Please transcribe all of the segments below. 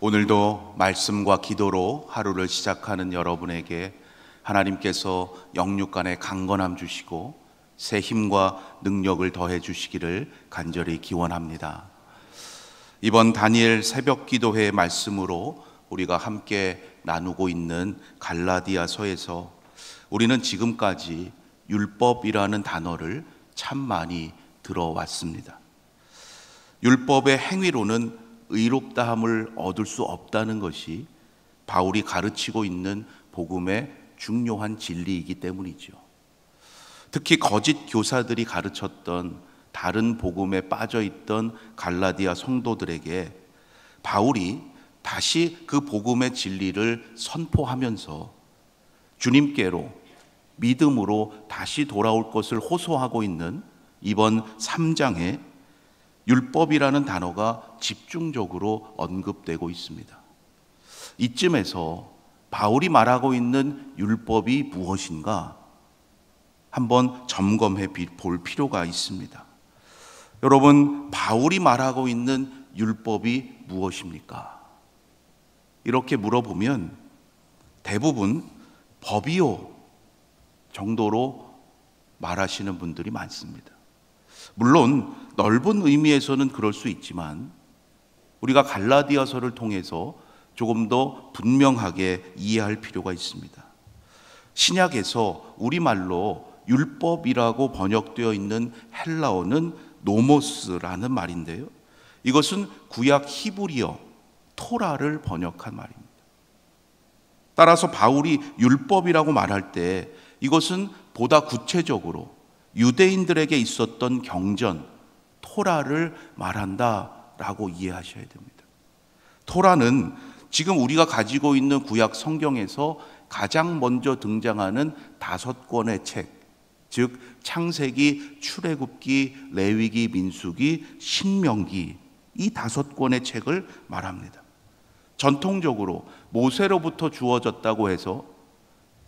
오늘도 말씀과 기도로 하루를 시작하는 여러분에게 하나님께서 영육간의 강건함 주시고 새 힘과 능력을 더해 주시기를 간절히 기원합니다. 이번 다니엘 새벽 기도회의 말씀으로 우리가 함께 나누고 있는 갈라디아서에서 우리는 지금까지 율법이라는 단어를 참 많이 들어왔습니다. 율법의 행위로는 의롭다함을 얻을 수 없다는 것이 바울이 가르치고 있는 복음의 중요한 진리이기 때문이죠. 특히 거짓 교사들이 가르쳤던 다른 복음에 빠져있던 갈라디아 성도들에게 바울이 다시 그 복음의 진리를 선포하면서 주님께로 믿음으로 다시 돌아올 것을 호소하고 있는 이번 3장에 율법이라는 단어가 집중적으로 언급되고 있습니다. 이쯤에서 바울이 말하고 있는 율법이 무엇인가 한번 점검해 볼 필요가 있습니다. 여러분, 바울이 말하고 있는 율법이 무엇입니까? 이렇게 물어보면 대부분 법이요 정도로 말하시는 분들이 많습니다. 물론 넓은 의미에서는 그럴 수 있지만 우리가 갈라디아서를 통해서 조금 더 분명하게 이해할 필요가 있습니다. 신약에서 우리말로 율법이라고 번역되어 있는 헬라어는 노모스라는 말인데요, 이것은 구약 히브리어 토라를 번역한 말입니다. 따라서 바울이 율법이라고 말할 때 이것은 보다 구체적으로 유대인들에게 있었던 경전, 토라를 말한다라고 이해하셔야 됩니다. 토라는 지금 우리가 가지고 있는 구약 성경에서 가장 먼저 등장하는 5권의 책, 즉 창세기, 출애굽기, 레위기, 민수기, 신명기, 이 5권의 책을 말합니다. 전통적으로 모세로부터 주어졌다고 해서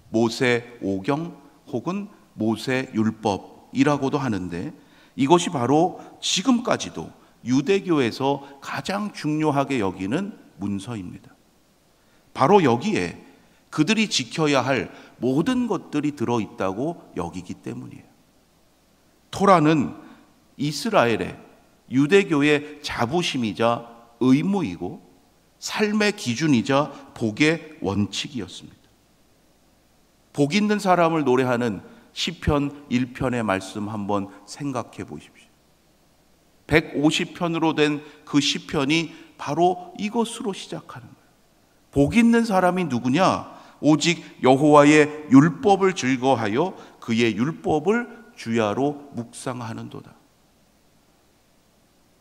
모세 오경 혹은 모세 율법이라고도 하는데, 이것이 바로 지금까지도 유대교에서 가장 중요하게 여기는 문서입니다. 바로 여기에 그들이 지켜야 할 모든 것들이 들어있다고 여기기 때문이에요. 토라는 이스라엘의 유대교의 자부심이자 의무이고 삶의 기준이자 복의 원칙이었습니다. 복 있는 사람을 노래하는 시편 1편의 말씀 한번 생각해 보십시오. 150편으로 된 그 시편이 바로 이것으로 시작하는 거예요. 복 있는 사람이 누구냐? 오직 여호와의 율법을 즐거워하여 그의 율법을 주야로 묵상하는도다.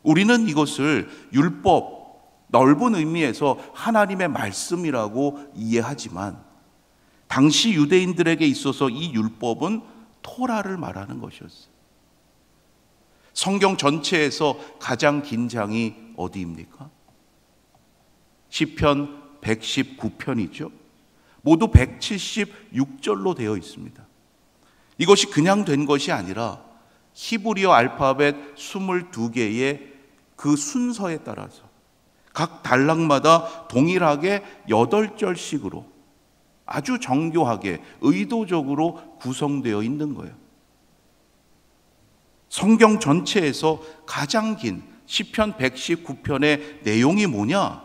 우리는 이것을 율법, 넓은 의미에서 하나님의 말씀이라고 이해하지만 당시 유대인들에게 있어서 이 율법은 토라를 말하는 것이었어요. 성경 전체에서 가장 긴 장이 어디입니까? 시편 119편이죠. 모두 176절로 되어 있습니다. 이것이 그냥 된 것이 아니라 히브리어 알파벳 22개의 그 순서에 따라서 각 단락마다 동일하게 8절씩으로 아주 정교하게 의도적으로 구성되어 있는 거예요. 성경 전체에서 가장 긴 시편 119편의 내용이 뭐냐?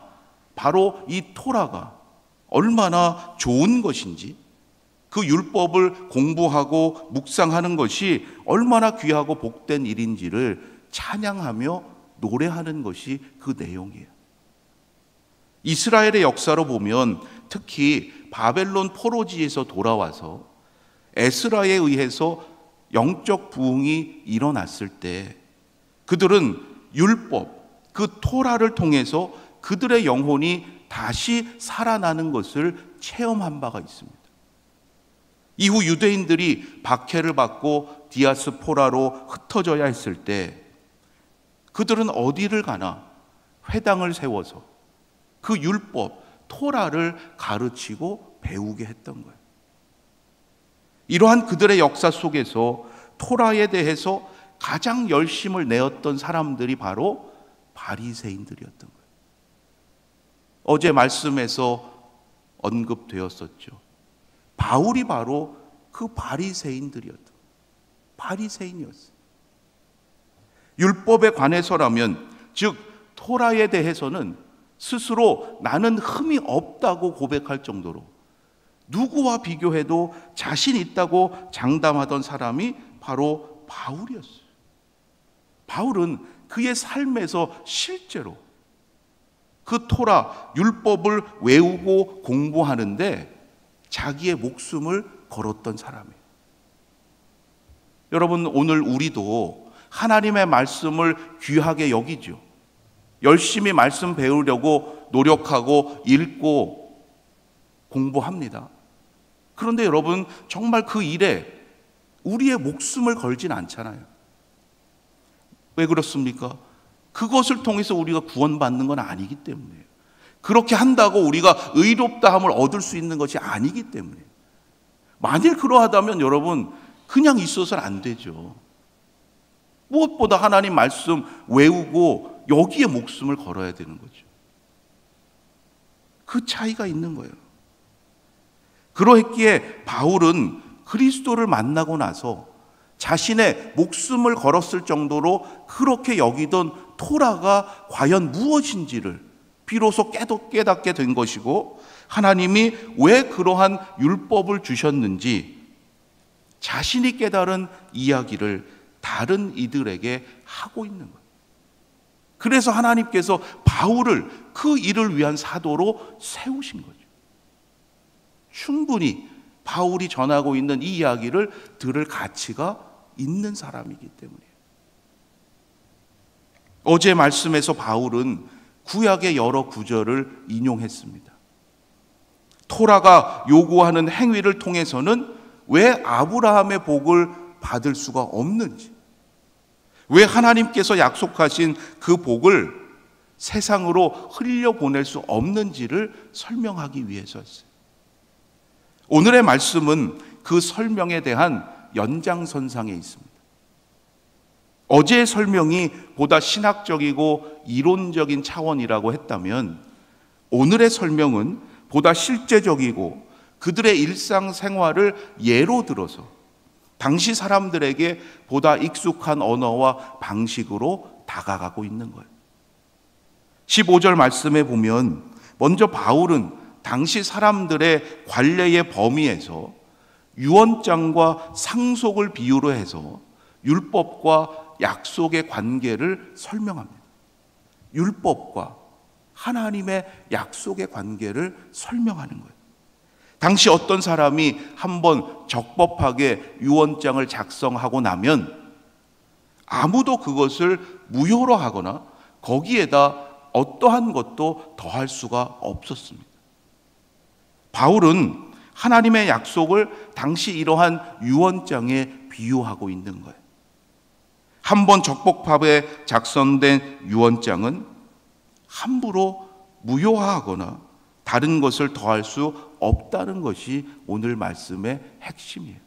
바로 이 토라가 얼마나 좋은 것인지, 그 율법을 공부하고 묵상하는 것이 얼마나 귀하고 복된 일인지를 찬양하며 노래하는 것이 그 내용이에요. 이스라엘의 역사로 보면 특히 바벨론 포로지에서 돌아와서 에스라에 의해서 영적 부흥이 일어났을 때 그들은 율법, 그 토라를 통해서 그들의 영혼이 다시 살아나는 것을 체험한 바가 있습니다. 이후 유대인들이 박해를 받고 디아스포라로 흩어져야 했을 때 그들은 어디를 가나 회당을 세워서 그 율법, 토라를 가르치고 배우게 했던 거예요. 이러한 그들의 역사 속에서 토라에 대해서 가장 열심을 내었던 사람들이 바로 바리새인들이었던 거예요. 어제 말씀에서 언급되었었죠. 바울이 바로 그 바리새인이었어요. 율법에 관해서라면, 즉 토라에 대해서는 스스로 나는 흠이 없다고 고백할 정도로 누구와 비교해도 자신 있다고 장담하던 사람이 바로 바울이었어요. 바울은 그의 삶에서 실제로 그 토라 율법을 외우고 공부하는데 자기의 목숨을 걸었던 사람이에요. 여러분, 오늘 우리도 하나님의 말씀을 귀하게 여기죠. 열심히 말씀 배우려고 노력하고 읽고 공부합니다. 그런데 여러분, 정말 그 일에 우리의 목숨을 걸진 않잖아요. 왜 그렇습니까? 그것을 통해서 우리가 구원받는 건 아니기 때문이에요. 그렇게 한다고 우리가 의롭다함을 얻을 수 있는 것이 아니기 때문이에요. 만일 그러하다면 여러분, 그냥 있어서는 안 되죠. 무엇보다 하나님 말씀 외우고 여기에 목숨을 걸어야 되는 거죠. 그 차이가 있는 거예요. 그러했기에 바울은 그리스도를 만나고 나서 자신의 목숨을 걸었을 정도로 그렇게 여기던 토라가 과연 무엇인지를 비로소 깨닫게 된 것이고, 하나님이 왜 그러한 율법을 주셨는지 자신이 깨달은 이야기를 다른 이들에게 하고 있는 거예요. 그래서 하나님께서 바울을 그 일을 위한 사도로 세우신 거죠. 충분히 바울이 전하고 있는 이 이야기를 들을 가치가 있는 사람이기 때문이에요. 어제 말씀에서 바울은 구약의 여러 구절을 인용했습니다. 토라가 요구하는 행위를 통해서는 왜 아브라함의 복을 받을 수가 없는지, 왜 하나님께서 약속하신 그 복을 세상으로 흘려보낼 수 없는지를 설명하기 위해서였어요. 오늘의 말씀은 그 설명에 대한 연장선상에 있습니다. 어제의 설명이 보다 신학적이고 이론적인 차원이라고 했다면, 오늘의 설명은 보다 실제적이고 그들의 일상생활을 예로 들어서 당시 사람들에게 보다 익숙한 언어와 방식으로 다가가고 있는 거예요. 15절 말씀에 보면 먼저 바울은 당시 사람들의 관례의 범위에서 유언장과 상속을 비유로 해서 율법과 약속의 관계를 설명합니다. 율법과 하나님의 약속의 관계를 설명하는 거예요. 당시 어떤 사람이 한번 적법하게 유언장을 작성하고 나면 아무도 그것을 무효로 하거나 거기에다 어떠한 것도 더할 수가 없었습니다. 바울은 하나님의 약속을 당시 이러한 유언장에 비유하고 있는 거예요. 한번 적법하게 작성된 유언장은 함부로 무효화하거나 다른 것을 더할 수 없다는 것이 오늘 말씀의 핵심이에요.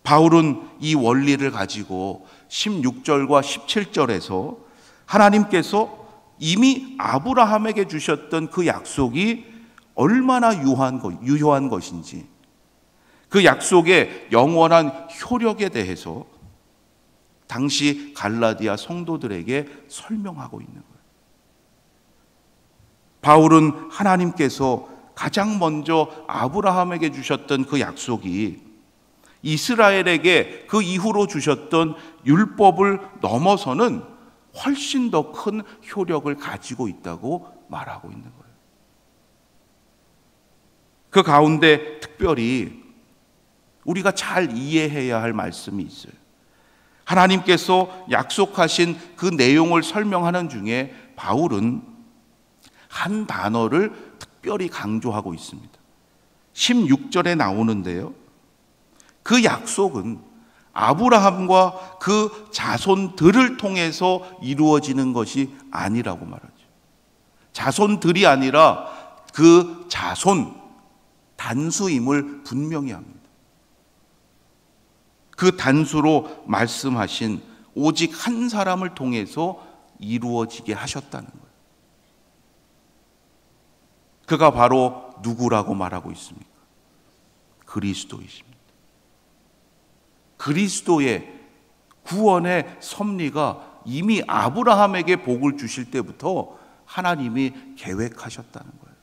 바울은 이 원리를 가지고 16절과 17절에서 하나님께서 이미 아브라함에게 주셨던 그 약속이 얼마나 유효한 것인지, 그 약속의 영원한 효력에 대해서 당시 갈라디아 성도들에게 설명하고 있는 거예요. 바울은 하나님께서 가장 먼저 아브라함에게 주셨던 그 약속이 이스라엘에게 그 이후로 주셨던 율법을 넘어서는 훨씬 더 큰 효력을 가지고 있다고 말하고 있는 거예요. 그 가운데 특별히 우리가 잘 이해해야 할 말씀이 있어요. 하나님께서 약속하신 그 내용을 설명하는 중에 바울은 한 단어를 특별히 강조하고 있습니다. 16절에 나오는데요, 그 약속은 아브라함과 그 자손들을 통해서 이루어지는 것이 아니라고 말하죠. 자손들이 아니라 그 자손, 단수임을 분명히 합니다. 그 단수로 말씀하신 오직 한 사람을 통해서 이루어지게 하셨다는 거예요. 그가 바로 누구라고 말하고 있습니까? 그리스도이십니다. 그리스도의 구원의 섭리가 이미 아브라함에게 복을 주실 때부터 하나님이 계획하셨다는 거예요.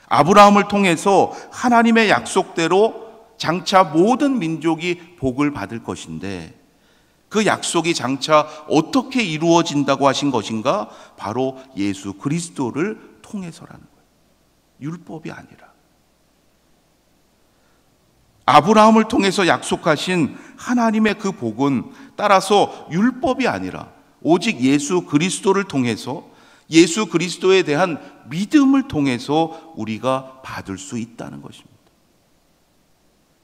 아브라함을 통해서 하나님의 약속대로 장차 모든 민족이 복을 받을 것인데, 그 약속이 장차 어떻게 이루어진다고 하신 것인가? 바로 예수 그리스도를 통해서라는 거예요. 율법이 아니라. 아브라함을 통해서 약속하신 하나님의 그 복은 따라서 율법이 아니라 오직 예수 그리스도를 통해서, 예수 그리스도에 대한 믿음을 통해서 우리가 받을 수 있다는 것입니다.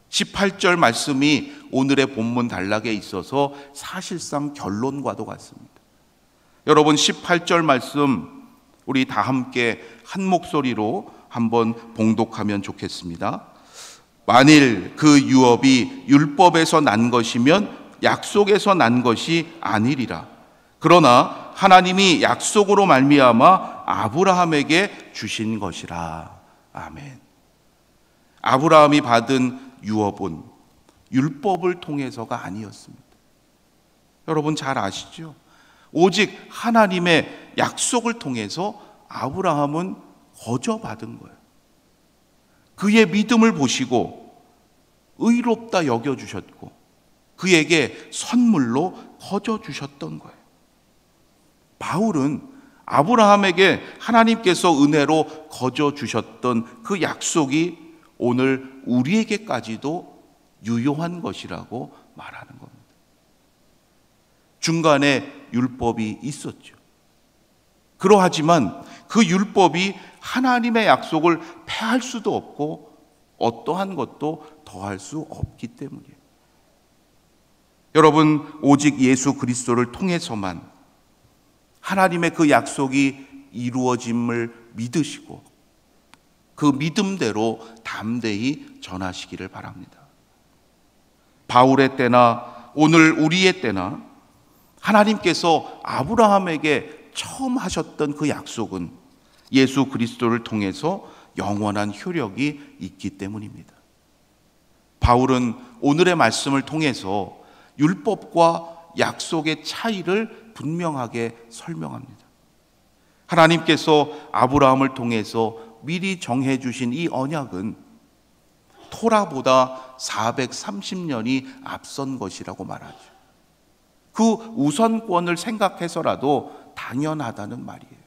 18절 말씀이 오늘의 본문 단락에 있어서 사실상 결론과도 같습니다. 여러분, 18절 말씀 우리 다 함께 한 목소리로 한번 봉독하면 좋겠습니다. 만일 그 유업이 율법에서 난 것이면 약속에서 난 것이 아니리라. 그러나 하나님이 약속으로 말미암아 아브라함에게 주신 것이라. 아멘. 아브라함이 받은 유업은 율법을 통해서가 아니었습니다. 여러분 잘 아시죠? 오직 하나님의 약속을 통해서 아브라함은 거저 받은 거예요. 그의 믿음을 보시고 의롭다 여겨주셨고 그에게 선물로 거저 주셨던 거예요. 바울은 아브라함에게 하나님께서 은혜로 거저 주셨던 그 약속이 오늘 우리에게까지도 유효한 것이라고 말하는 겁니다. 중간에 율법이 있었죠. 그러하지만 그 율법이 하나님의 약속을 폐할 수도 없고 어떠한 것도 더할 수 없기 때문이에요. 여러분, 오직 예수 그리스도를 통해서만 하나님의 그 약속이 이루어짐을 믿으시고 그 믿음대로 담대히 전하시기를 바랍니다. 바울의 때나 오늘 우리의 때나 하나님께서 아브라함에게 처음 하셨던 그 약속은 예수 그리스도를 통해서 영원한 효력이 있기 때문입니다. 바울은 오늘의 말씀을 통해서 율법과 약속의 차이를 분명하게 설명합니다. 하나님께서 아브라함을 통해서 미리 정해 주신 이 언약은 토라보다 430년이 앞선 것이라고 말하죠. 그 우선권을 생각해서라도 당연하다는 말이에요.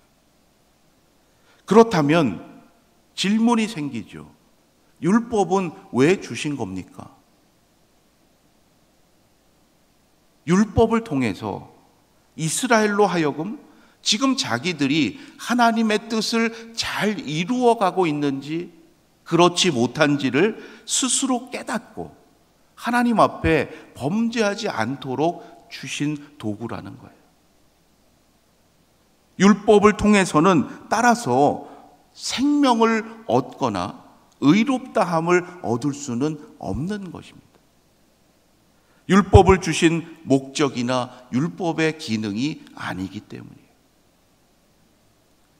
그렇다면 질문이 생기죠. 율법은 왜 주신 겁니까? 율법을 통해서 이스라엘로 하여금 지금 자기들이 하나님의 뜻을 잘 이루어가고 있는지 그렇지 못한지를 스스로 깨닫고 하나님 앞에 범죄하지 않도록 주신 도구라는 거예요. 율법을 통해서는 따라서 생명을 얻거나 의롭다함을 얻을 수는 없는 것입니다. 율법을 주신 목적이나 율법의 기능이 아니기 때문이에요.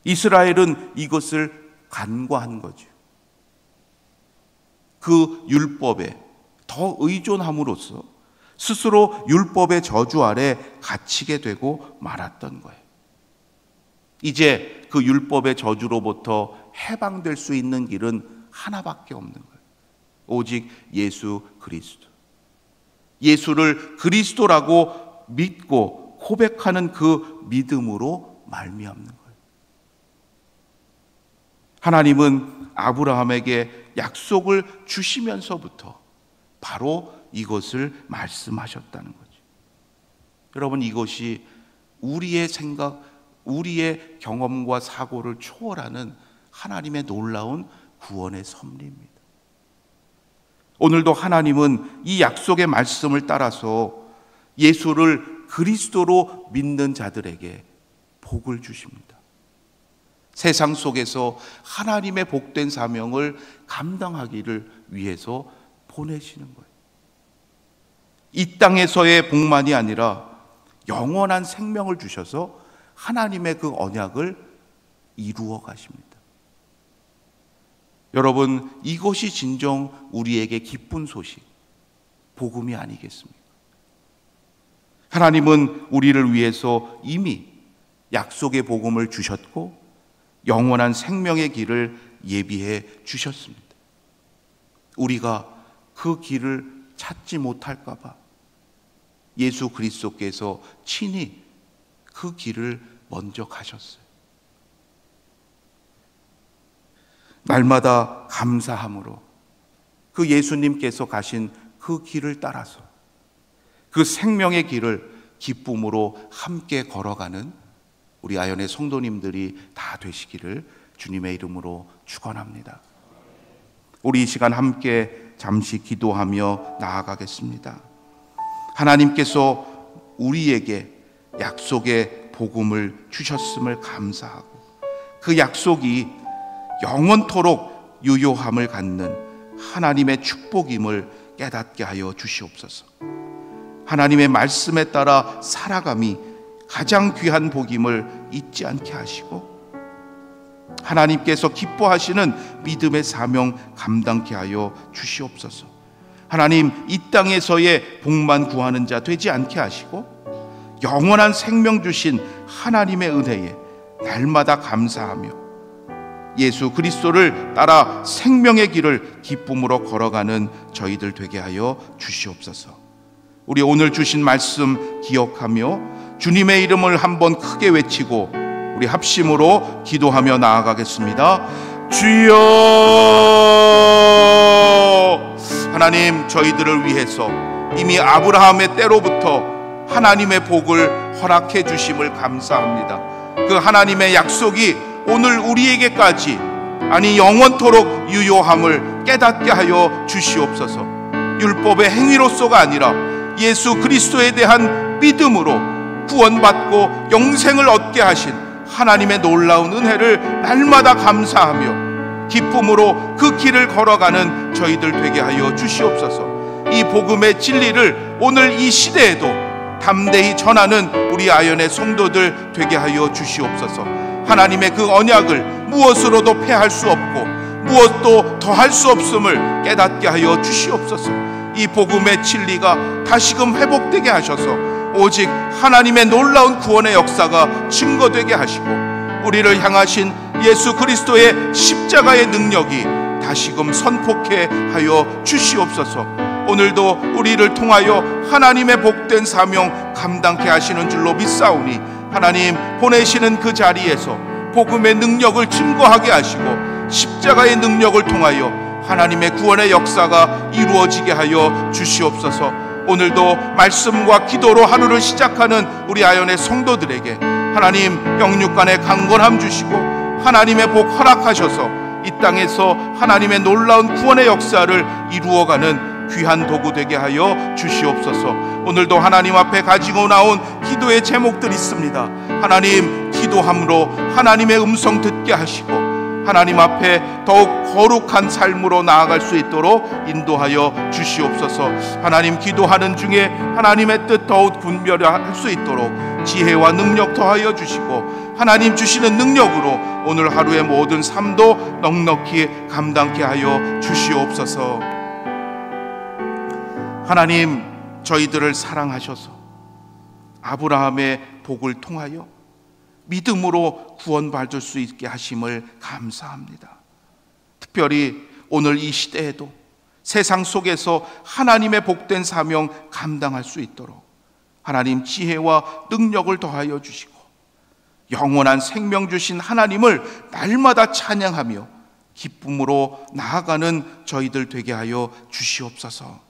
이스라엘은 이것을 간과한 거죠. 그 율법에 더 의존함으로써 스스로 율법의 저주 아래 갇히게 되고 말았던 거예요. 이제 그 율법의 저주로부터 해방될 수 있는 길은 하나밖에 없는 거예요. 오직 예수 그리스도. 예수를 그리스도라고 믿고 고백하는 그 믿음으로 말미암는 거예요. 하나님은 아브라함에게 약속을 주시면서부터 바로 이것을 말씀하셨다는 거죠. 여러분, 이것이 우리의 생각, 우리의 경험과 사고를 초월하는 하나님의 놀라운 구원의 섭리입니다. 오늘도 하나님은 이 약속의 말씀을 따라서 예수를 그리스도로 믿는 자들에게 복을 주십니다. 세상 속에서 하나님의 복된 사명을 감당하기를 위해서 보내시는 거예요. 이 땅에서의 복만이 아니라 영원한 생명을 주셔서 하나님의 그 언약을 이루어 가십니다. 여러분, 이것이 진정 우리에게 기쁜 소식, 복음이 아니겠습니까? 하나님은 우리를 위해서 이미 약속의 복음을 주셨고 영원한 생명의 길을 예비해 주셨습니다. 우리가 그 길을 찾지 못할까 봐 예수 그리스도께서 친히 그 길을 먼저 가셨어요. 날마다 감사함으로 그 예수님께서 가신 그 길을 따라서 그 생명의 길을 기쁨으로 함께 걸어가는 우리 아연의 성도님들이 다 되시기를 주님의 이름으로 축원합니다. 우리 이 시간 함께 잠시 기도하며 나아가겠습니다. 하나님께서 우리에게 약속의 복음을 주셨음을 감사하고 그 약속이 영원토록 유효함을 갖는 하나님의 축복임을 깨닫게 하여 주시옵소서. 하나님의 말씀에 따라 살아감이 가장 귀한 복임을 잊지 않게 하시고 하나님께서 기뻐하시는 믿음의 사명 감당케 하여 주시옵소서. 하나님, 이 땅에서의 복만 구하는 자 되지 않게 하시고 영원한 생명 주신 하나님의 은혜에 날마다 감사하며 예수 그리스도를 따라 생명의 길을 기쁨으로 걸어가는 저희들 되게 하여 주시옵소서. 우리 오늘 주신 말씀 기억하며 주님의 이름을 한번 크게 외치고 우리 합심으로 기도하며 나아가겠습니다. 주여! 하나님, 저희들을 위해서 이미 아브라함의 때로부터 하나님의 복을 허락해 주심을 감사합니다. 그 하나님의 약속이 오늘 우리에게까지, 아니 영원토록 유효함을 깨닫게 하여 주시옵소서. 율법의 행위로서가 아니라 예수 그리스도에 대한 믿음으로 구원받고 영생을 얻게 하신 하나님의 놀라운 은혜를 날마다 감사하며 기쁨으로 그 길을 걸어가는 저희들 되게 하여 주시옵소서. 이 복음의 진리를 오늘 이 시대에도 담대히 전하는 우리 아연의 성도들 되게 하여 주시옵소서. 하나님의 그 언약을 무엇으로도 패할 수 없고 무엇도 더할 수 없음을 깨닫게 하여 주시옵소서. 이 복음의 진리가 다시금 회복되게 하셔서 오직 하나님의 놀라운 구원의 역사가 증거되게 하시고 우리를 향하신 예수 그리스도의 십자가의 능력이 다시금 선포케 하여 주시옵소서. 오늘도 우리를 통하여 하나님의 복된 사명 감당케 하시는 줄로 믿사오니 하나님, 보내시는 그 자리에서 복음의 능력을 증거하게 하시고 십자가의 능력을 통하여 하나님의 구원의 역사가 이루어지게 하여 주시옵소서. 오늘도 말씀과 기도로 하루를 시작하는 우리 아연의 성도들에게 하나님 영육간의 강건함 주시고 하나님의 복 허락하셔서 이 땅에서 하나님의 놀라운 구원의 역사를 이루어가는 귀한 도구 되게 하여 주시옵소서. 오늘도 하나님 앞에 가지고 나온 기도의 제목들이 있습니다. 하나님, 기도함으로 하나님의 음성 듣게 하시고 하나님 앞에 더욱 거룩한 삶으로 나아갈 수 있도록 인도하여 주시옵소서. 하나님, 기도하는 중에 하나님의 뜻 더욱 분별할 수 있도록 지혜와 능력 더하여 주시고 하나님 주시는 능력으로 오늘 하루의 모든 삶도 넉넉히 감당케 하여 주시옵소서. 하나님, 저희들을 사랑하셔서 아브라함의 복을 통하여 믿음으로 구원받을 수 있게 하심을 감사합니다. 특별히 오늘 이 시대에도 세상 속에서 하나님의 복된 사명 감당할 수 있도록 하나님 지혜와 능력을 더하여 주시고 영원한 생명 주신 하나님을 날마다 찬양하며 기쁨으로 나아가는 저희들 되게 하여 주시옵소서.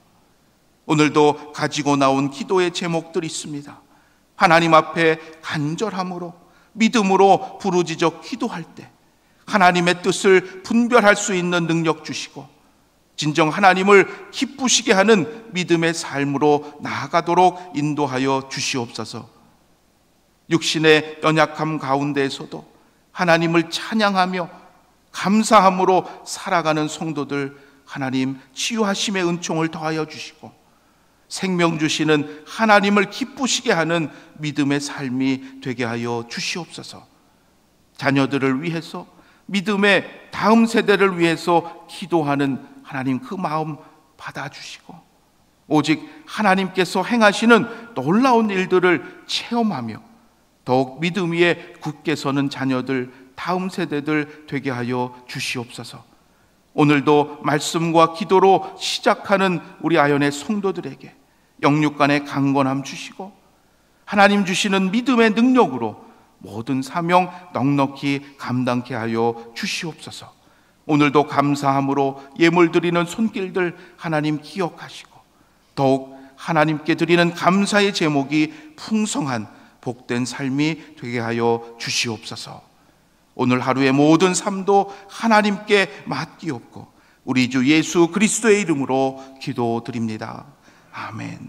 오늘도 가지고 나온 기도의 제목들이 있습니다. 하나님 앞에 간절함으로 믿음으로 부르짖어 기도할 때 하나님의 뜻을 분별할 수 있는 능력 주시고 진정 하나님을 기쁘시게 하는 믿음의 삶으로 나아가도록 인도하여 주시옵소서. 육신의 연약함 가운데에서도 하나님을 찬양하며 감사함으로 살아가는 성도들 하나님 치유하심의 은총을 더하여 주시고 생명 주시는 하나님을 기쁘시게 하는 믿음의 삶이 되게 하여 주시옵소서. 자녀들을 위해서 믿음의 다음 세대를 위해서 기도하는 하나님 그 마음 받아주시고, 오직 하나님께서 행하시는 놀라운 일들을 체험하며 더욱 믿음 위에 굳게 서는 자녀들, 다음 세대들 되게 하여 주시옵소서. 오늘도 말씀과 기도로 시작하는 우리 아연의 성도들에게 영육간의 강건함 주시고, 하나님 주시는 믿음의 능력으로 모든 사명 넉넉히 감당케 하여 주시옵소서. 오늘도 감사함으로 예물 드리는 손길들 하나님 기억하시고, 더욱 하나님께 드리는 감사의 제목이 풍성한 복된 삶이 되게 하여 주시옵소서. 오늘 하루의 모든 삶도 하나님께 맡기옵고 우리 주 예수 그리스도의 이름으로 기도드립니다. 아멘.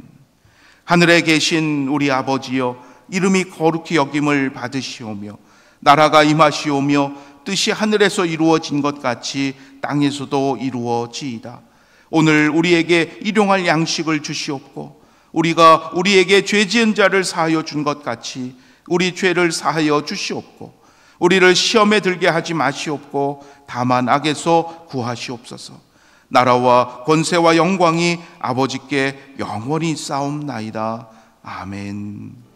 하늘에 계신 우리 아버지여, 이름이 거룩히 여김을 받으시오며 나라가 임하시오며 뜻이 하늘에서 이루어진 것 같이 땅에서도 이루어지이다. 오늘 우리에게 일용할 양식을 주시옵고 우리가 우리에게 죄 지은 자를 사하여 준 것 같이 우리 죄를 사하여 주시옵고 우리를 시험에 들게 하지 마시옵고 다만 악에서 구하시옵소서. 나라와 권세와 영광이 아버지께 영원히 쌓옵나이다. 아멘.